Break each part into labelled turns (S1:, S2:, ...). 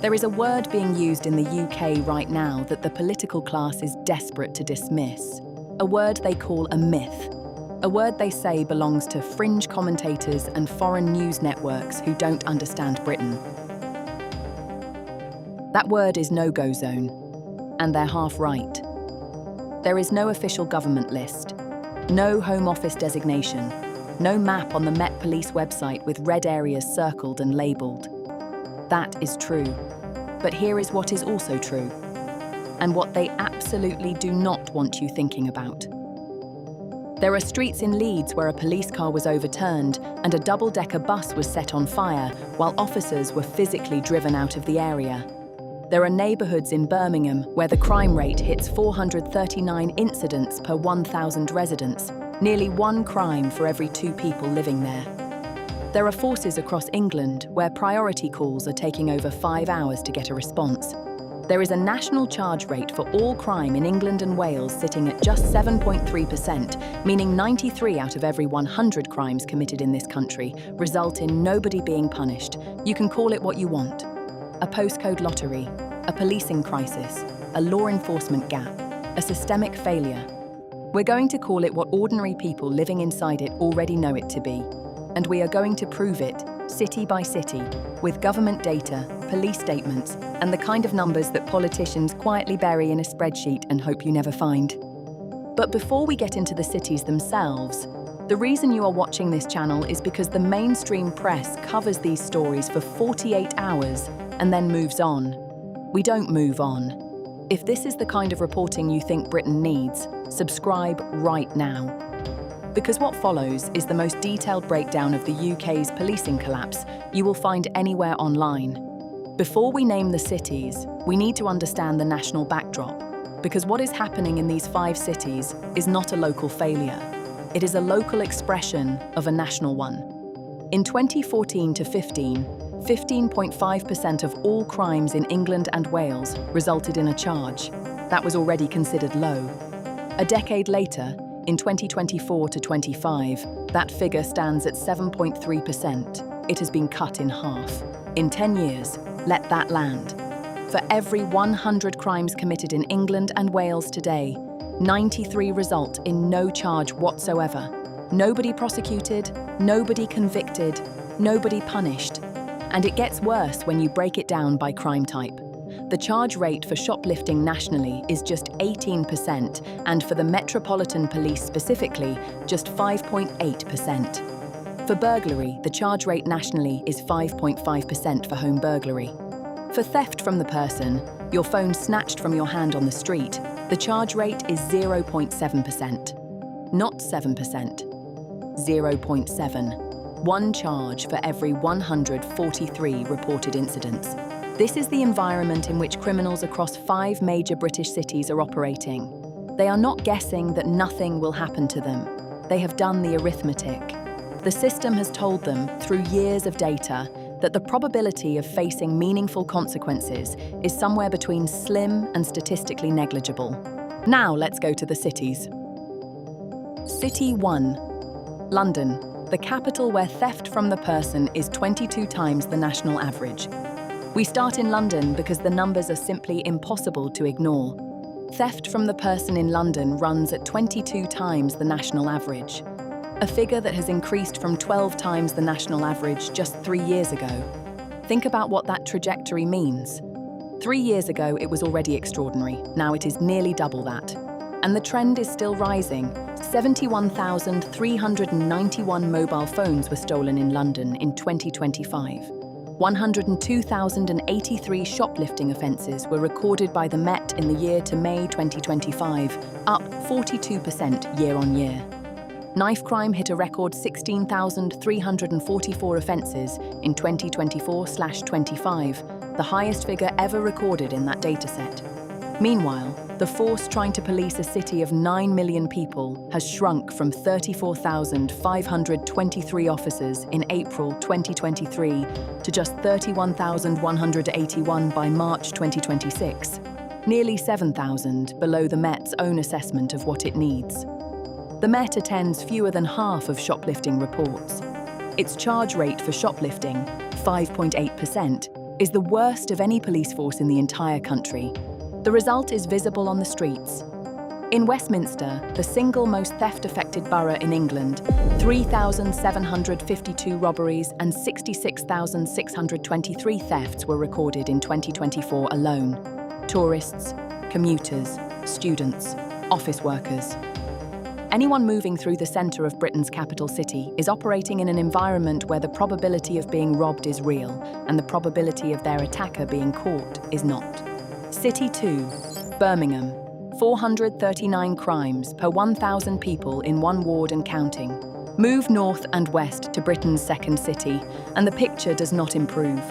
S1: There is a word being used in the UK right now that the political class is desperate to dismiss. A word they call a myth. A word they say belongs to fringe commentators and foreign news networks who don't understand Britain. That word is no-go zone, and they're half right. There is no official government list, no Home Office designation, no map on the Met Police website with red areas circled and labelled. That is true. But here is what is also true, and what they absolutely do not want you thinking about. There are streets in Leeds where a police car was overturned and a double-decker bus was set on fire while officers were physically driven out of the area. There are neighbourhoods in Birmingham where the crime rate hits 439 incidents per 1,000 residents, nearly one crime for every 2 people living there. There are forces across England where priority calls are taking over 5 hours to get a response. There is a national charge rate for all crime in England and Wales sitting at just 7.3%, meaning 93 out of every 100 crimes committed in this country result in nobody being punished. You can call it what you want. A postcode lottery, a policing crisis, a law enforcement gap, a systemic failure. We're going to call it what ordinary people living inside it already know it to be. And we are going to prove it, city by city, with government data, police statements, and the kind of numbers that politicians quietly bury in a spreadsheet and hope you never find. But before we get into the cities themselves, the reason you are watching this channel is because the mainstream press covers these stories for 48 hours and then moves on. We don't move on. If this is the kind of reporting you think Britain needs, subscribe right now. Because what follows is the most detailed breakdown of the UK's policing collapse you will find anywhere online. Before we name the cities, we need to understand the national backdrop, because what is happening in these 5 cities is not a local failure. It is a local expression of a national one. In 2014 to 15, 15.5% of all crimes in England and Wales resulted in a charge. That was already considered low. A decade later, in 2024 to 25, that figure stands at 7.3%. It has been cut in half. In 10 years, let that land. For every 100 crimes committed in England and Wales today, 93 result in no charge whatsoever. Nobody prosecuted, nobody convicted, nobody punished. And it gets worse when you break it down by crime type. The charge rate for shoplifting nationally is just 18%, and for the Metropolitan Police specifically, just 5.8%. For burglary, the charge rate nationally is 5.5% for home burglary. For theft from the person, your phone snatched from your hand on the street, the charge rate is 0.7%. Not 7%. 0.7. One charge for every 143 reported incidents. This is the environment in which criminals across 5 major British cities are operating. They are not guessing that nothing will happen to them. They have done the arithmetic. The system has told them, through years of data, that the probability of facing meaningful consequences is somewhere between slim and statistically negligible. Now let's go to the cities. City 1. London, the capital where theft from the person is 22 times the national average. We start in London because the numbers are simply impossible to ignore. Theft from the person in London runs at 22 times the national average, a figure that has increased from 12 times the national average just 3 years ago. Think about what that trajectory means. 3 years ago, it was already extraordinary. Now it is nearly double that. And the trend is still rising. 71,391 mobile phones were stolen in London in 2025. 102,083 shoplifting offences were recorded by the Met in the year to May 2025, up 42% year on year. Knife crime hit a record 16,344 offences in 2024/25, the highest figure ever recorded in that dataset. Meanwhile, the force trying to police a city of 9 million people has shrunk from 34,523 officers in April 2023 to just 31,181 by March 2026, nearly 7,000 below the Met's own assessment of what it needs. The Met attends fewer than half of shoplifting reports. Its charge rate for shoplifting, 5.8%, is the worst of any police force in the entire country. The result is visible on the streets. In Westminster, the single most theft-affected borough in England, 3,752 robberies and 66,623 thefts were recorded in 2024 alone. Tourists, commuters, students, office workers. Anyone moving through the centre of Britain's capital city is operating in an environment where the probability of being robbed is real and the probability of their attacker being caught is not. City 2, Birmingham. 439 crimes per 1,000 people in one ward and counting. Move north and west to Britain's second city, and the picture does not improve.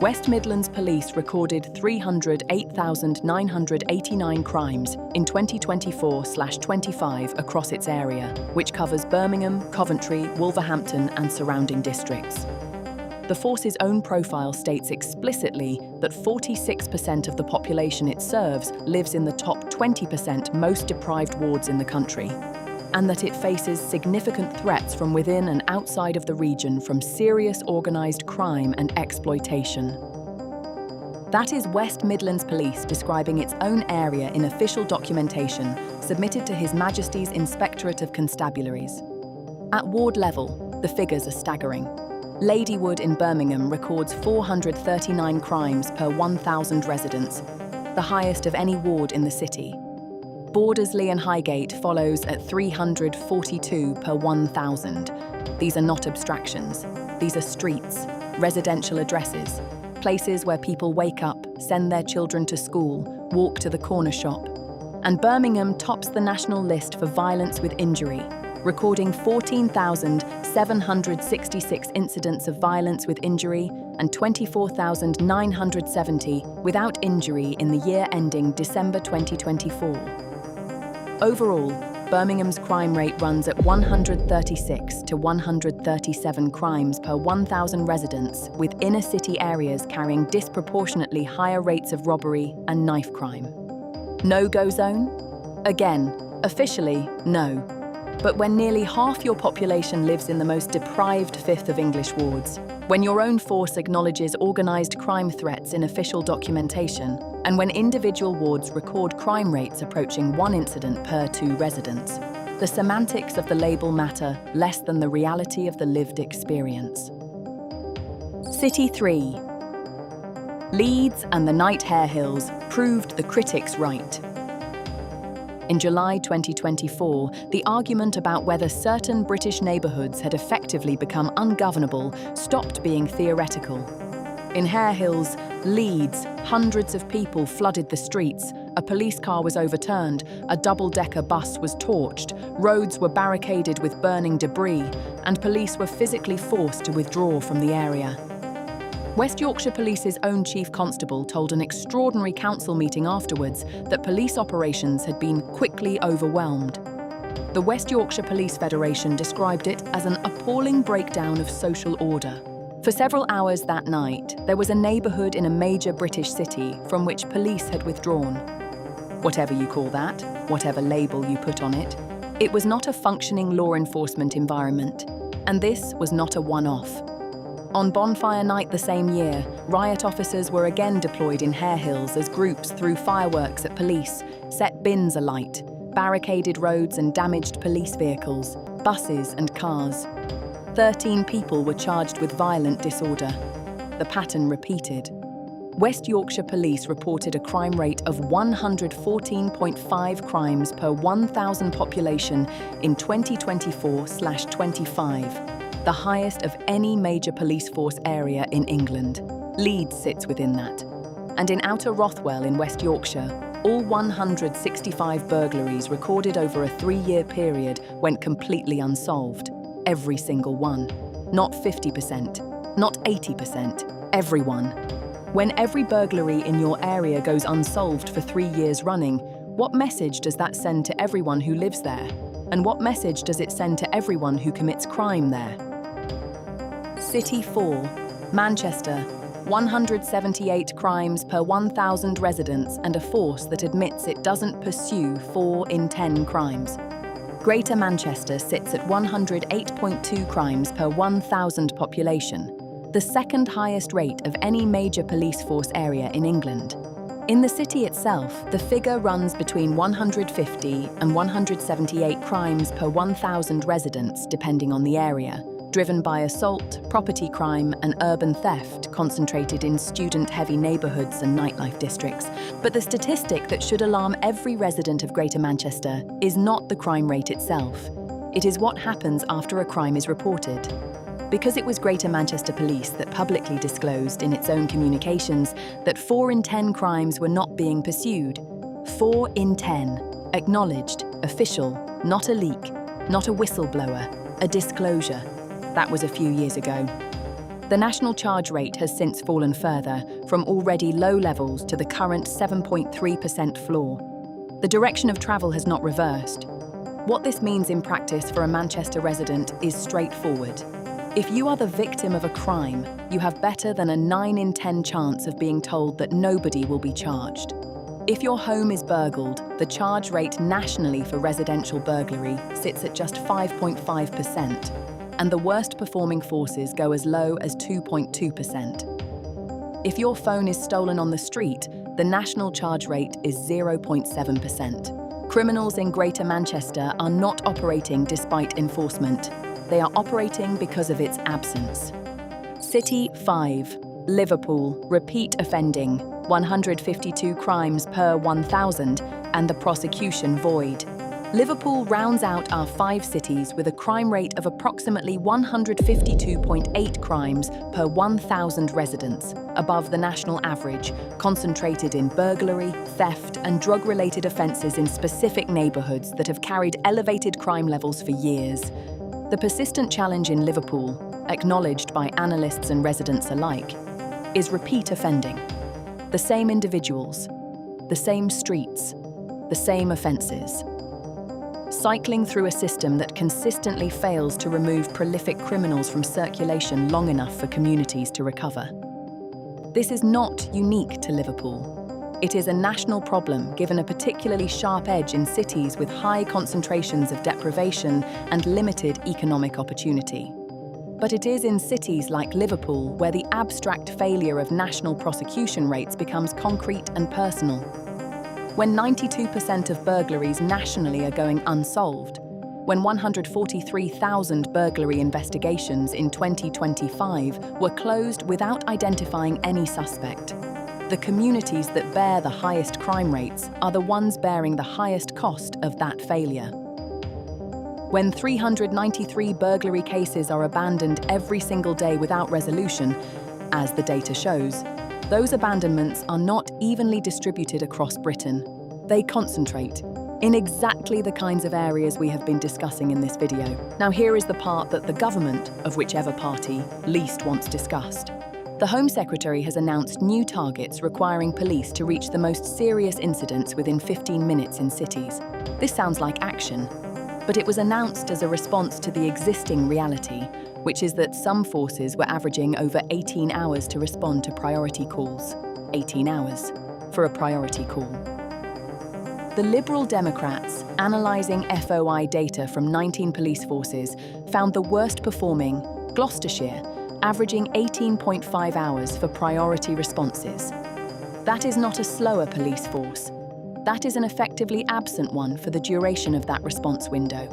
S1: West Midlands Police recorded 308,989 crimes in 2024/25 across its area, which covers Birmingham, Coventry, Wolverhampton and surrounding districts. The force's own profile states explicitly that 46% of the population it serves lives in the top 20% most deprived wards in the country, and that it faces significant threats from within and outside of the region from serious organised crime and exploitation. That is West Midlands Police describing its own area in official documentation submitted to His Majesty's Inspectorate of Constabularies. At ward level, the figures are staggering. Ladywood in Birmingham records 439 crimes per 1,000 residents, the highest of any ward in the city. Bordersley and Highgate follows at 342 per 1,000. These are not abstractions. These are streets, residential addresses, places where people wake up, send their children to school, walk to the corner shop. And Birmingham tops the national list for violence with injury, recording 14,766 incidents of violence with injury and 24,970 without injury in the year ending December 2024. Overall, Birmingham's crime rate runs at 136 to 137 crimes per 1,000 residents, with inner city areas carrying disproportionately higher rates of robbery and knife crime. No-go zone? Again, officially, no. But when nearly half your population lives in the most deprived fifth of English wards, when your own force acknowledges organised crime threats in official documentation, and when individual wards record crime rates approaching 1 incident per 2 residents, the semantics of the label matter less than the reality of the lived experience. City 3. Leeds and the Night Hare Hills proved the critics right. In July 2024, the argument about whether certain British neighbourhoods had effectively become ungovernable stopped being theoretical. In Hare Hills, Leeds, hundreds of people flooded the streets, a police car was overturned, a double-decker bus was torched, roads were barricaded with burning debris, and police were physically forced to withdraw from the area. West Yorkshire Police's own Chief Constable told an extraordinary council meeting afterwards that police operations had been quickly overwhelmed. The West Yorkshire Police Federation described it as an appalling breakdown of social order. For several hours that night, there was a neighbourhood in a major British city from which police had withdrawn. Whatever you call that, whatever label you put on it, it was not a functioning law enforcement environment, and this was not a one-off. On Bonfire Night the same year, riot officers were again deployed in Hare Hills as groups threw fireworks at police, set bins alight, barricaded roads and damaged police vehicles, buses and cars. 13 people were charged with violent disorder. The pattern repeated. West Yorkshire Police reported a crime rate of 114.5 crimes per 1,000 population in 2024/25. The highest of any major police force area in England. Leeds sits within that. And in Outer Rothwell in West Yorkshire, all 165 burglaries recorded over a 3-year period went completely unsolved. Every single one. Not 50%, not 80%, everyone. When every burglary in your area goes unsolved for 3 years running, what message does that send to everyone who lives there? And what message does it send to everyone who commits crime there? City 4, Manchester, 178 crimes per 1,000 residents and a force that admits it doesn't pursue 4 in 10 crimes. Greater Manchester sits at 108.2 crimes per 1,000 population. the second highest rate of any major police force area in England. In the city itself, the figure runs between 150 and 178 crimes per 1,000 residents, depending on the area, driven by assault, property crime, and urban theft concentrated in student-heavy neighbourhoods and nightlife districts. But the statistic that should alarm every resident of Greater Manchester is not the crime rate itself. It is what happens after a crime is reported. Because it was Greater Manchester Police that publicly disclosed in its own communications that 4 in 10 crimes were not being pursued. 4 in 10. Acknowledged, official, not a leak, not a whistleblower, a disclosure. That was a few years ago. The national charge rate has since fallen further, from already low levels to the current 7.3% floor. The direction of travel has not reversed. What this means in practice for a Manchester resident is straightforward. If you are the victim of a crime, you have better than a 9 in 10 chance of being told that nobody will be charged. If your home is burgled, the charge rate nationally for residential burglary sits at just 5.5%, and the worst performing forces go as low as 2.2%. If your phone is stolen on the street, the national charge rate is 0.7%. Criminals in Greater Manchester are not operating despite enforcement. They are operating because of its absence. City 5. Liverpool, repeat offending, 152 crimes per 1,000, and the prosecution void. Liverpool rounds out our 5 cities with a crime rate of approximately 152.8 crimes per 1,000 residents, above the national average, concentrated in burglary, theft, and drug-related offences in specific neighbourhoods that have carried elevated crime levels for years. The persistent challenge in Liverpool, acknowledged by analysts and residents alike, is repeat offending. The same individuals, the same streets, the same offences. Cycling through a system that consistently fails to remove prolific criminals from circulation long enough for communities to recover. This is not unique to Liverpool. It is a national problem given a particularly sharp edge in cities with high concentrations of deprivation and limited economic opportunity. But it is in cities like Liverpool where the abstract failure of national prosecution rates becomes concrete and personal. When 92% of burglaries nationally are going unsolved, when 143,000 burglary investigations in 2025 were closed without identifying any suspect, the communities that bear the highest crime rates are the ones bearing the highest cost of that failure. When 393 burglary cases are abandoned every single day without resolution, as the data shows, those abandonments are not evenly distributed across Britain. They concentrate in exactly the kinds of areas we have been discussing in this video. Now here is the part that the government, of whichever party, least wants discussed. The Home Secretary has announced new targets requiring police to reach the most serious incidents within 15 minutes in cities. This sounds like action, but it was announced as a response to the existing reality, which is that some forces were averaging over 18 hours to respond to priority calls. 18 hours for a priority call. The Liberal Democrats, analysing FOI data from 19 police forces, found the worst performing, Gloucestershire, averaging 18.5 hours for priority responses. That is not a slower police force. That is an effectively absent one for the duration of that response window.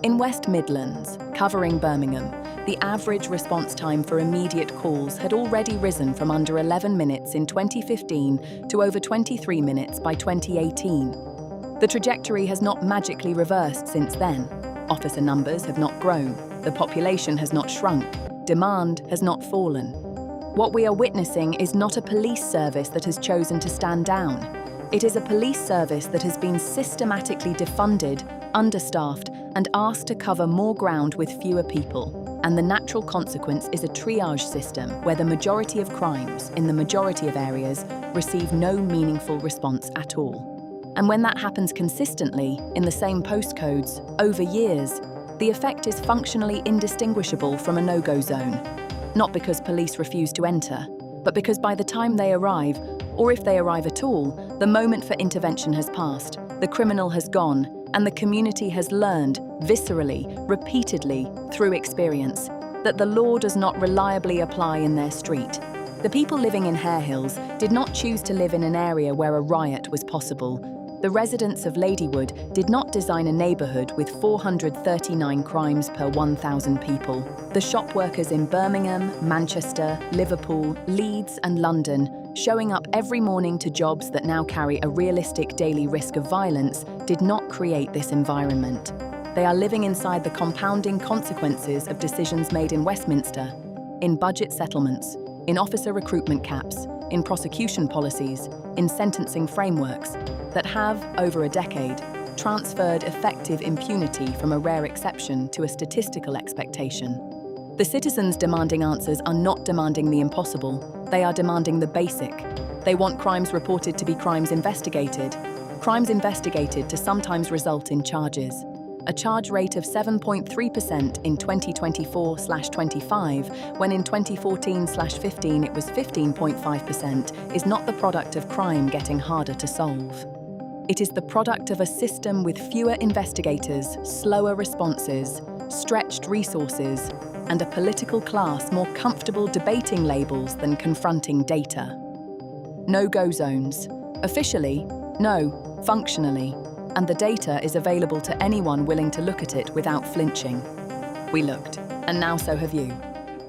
S1: In West Midlands, covering Birmingham, the average response time for immediate calls had already risen from under 11 minutes in 2015 to over 23 minutes by 2018. The trajectory has not magically reversed since then. Officer numbers have not grown, the population has not shrunk, demand has not fallen. What we are witnessing is not a police service that has chosen to stand down. It is a police service that has been systematically defunded, understaffed, and asked to cover more ground with fewer people. And the natural consequence is a triage system where the majority of crimes, in the majority of areas, receive no meaningful response at all. And when that happens consistently, in the same postcodes, over years, the effect is functionally indistinguishable from a no-go zone. Not because police refuse to enter, but because by the time they arrive, or if they arrive at all, the moment for intervention has passed, the criminal has gone, and the community has learned, viscerally, repeatedly, through experience, that the law does not reliably apply in their street. The people living in Hare Hills did not choose to live in an area where a riot was possible. The residents of Ladywood did not design a neighbourhood with 439 crimes per 1,000 people. The shop workers in Birmingham, Manchester, Liverpool, Leeds and London, showing up every morning to jobs that now carry a realistic daily risk of violence, did not create this environment. They are living inside the compounding consequences of decisions made in Westminster, in budget settlements, in officer recruitment caps, in prosecution policies, in sentencing frameworks, that have, over a decade, transferred effective impunity from a rare exception to a statistical expectation. The citizens demanding answers are not demanding the impossible, they are demanding the basic. They want crimes reported to be crimes investigated to sometimes result in charges. A charge rate of 7.3% in 2024/25, when in 2014/15 it was 15.5%, is not the product of crime getting harder to solve. It is the product of a system with fewer investigators, slower responses, stretched resources, and a political class more comfortable debating labels than confronting data. No-go zones. Officially, no. Functionally. And the data is available to anyone willing to look at it without flinching. We looked, and now so have you.